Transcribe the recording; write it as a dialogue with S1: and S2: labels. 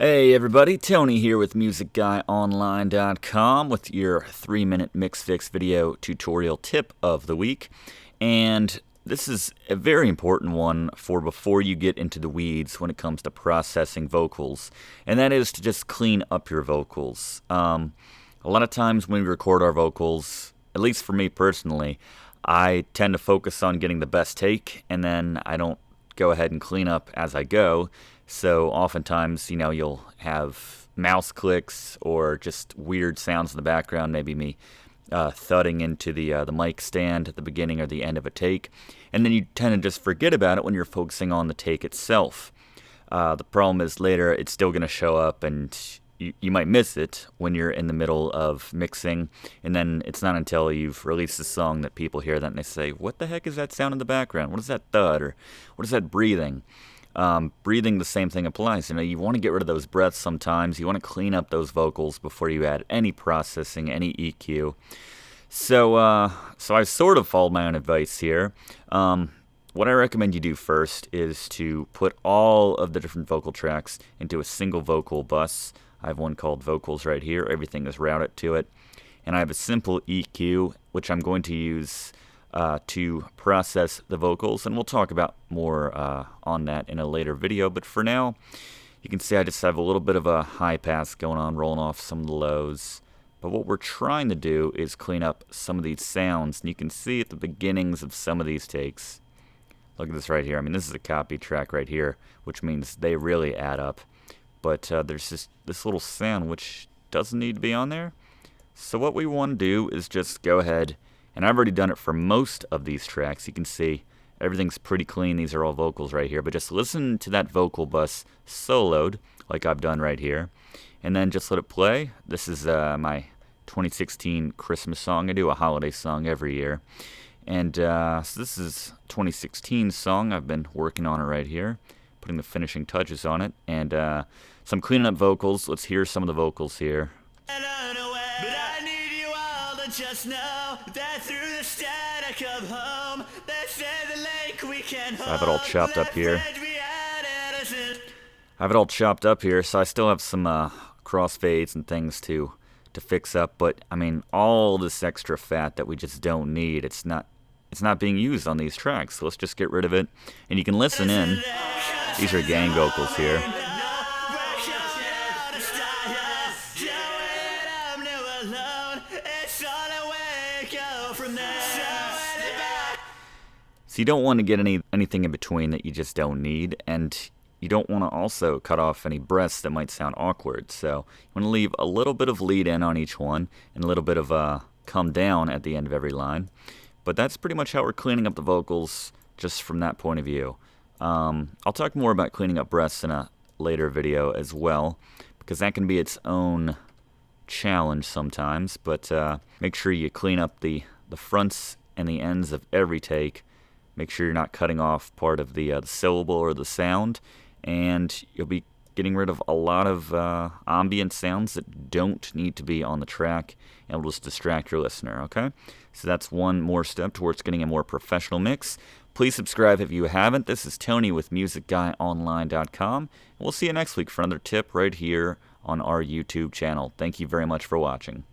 S1: Hey everybody, Tony here with MusicGuyOnline.com with your 3-minute mix fix video tutorial tip of the week. And this is a very important one for before you get into the weeds when it comes to processing vocals. And that is to just clean up your vocals. A lot of times when we record our vocals, at least for me personally, I tend to focus on getting the best take, and then I don't go ahead and clean up as I go. So oftentimes, you'll have mouse clicks or just weird sounds in the background, maybe me thudding into the mic stand at the beginning or the end of a take, and then you tend to just forget about it when you're focusing on the take itself. The problem is later it's still going to show up, and you might miss it when you're in the middle of mixing, and then it's not until you've released the song that people hear that and they say, "What the heck is that sound in the background? What is that thud?" Or "What is that breathing?" Breathing, the same thing applies. You want to get rid of those breaths sometimes. You want to clean up those vocals before you add any processing, any EQ. So I sort of followed my own advice here. What I recommend you do first is to put all of the different vocal tracks into a single vocal bus. I have one called Vocals right here. Everything is routed to it. And I have a simple EQ, which I'm going to use to process the vocals, and we'll talk about more on that in a later video. But for now, you can see I just have a little bit of a high pass going on, rolling off some of the lows. But what we're trying to do is clean up some of these sounds, and you can see at the beginnings of some of these takes. Look at this right here. This is a copy track right here, which means they really add up. But there's just this little sound which doesn't need to be on there. So what we want to do is just go ahead, and I've already done it for most of these tracks. You can see everything's pretty clean. These are all vocals right here. But just listen to that vocal bus soloed, like I've done right here. And then just let it play. This is my 2016 Christmas song. I do a holiday song every year. And so this is 2016 song. I've been working on it right here, putting the finishing touches on it. And some cleaning up vocals. Let's hear some of the vocals here.
S2: Just know that through the static of home, they say the lake we can hold.
S1: I have it all chopped up here. So I still have some crossfades and things to fix up. But all this extra fat that we just don't need, it's not being used on these tracks. So let's just get rid of it, and you can listen in. These are gang vocals here. So you don't want to get anything in between that you just don't need, and you don't want to also cut off any breaths that might sound awkward. So you want to leave a little bit of lead in on each one and a little bit of come down at the end of every line. But that's pretty much how we're cleaning up the vocals just from that point of view. I'll talk more about cleaning up breaths in a later video as well, because that can be its own challenge sometimes. But make sure you clean up the fronts and the ends of every take. Make sure you're not cutting off part of the syllable or the sound, and you'll be getting rid of a lot of ambient sounds that don't need to be on the track, and will just distract your listener, okay? So that's one more step towards getting a more professional mix. Please subscribe if you haven't. This is Tony with MusicGuyOnline.com, and we'll see you next week for another tip right here on our YouTube channel. Thank you very much for watching.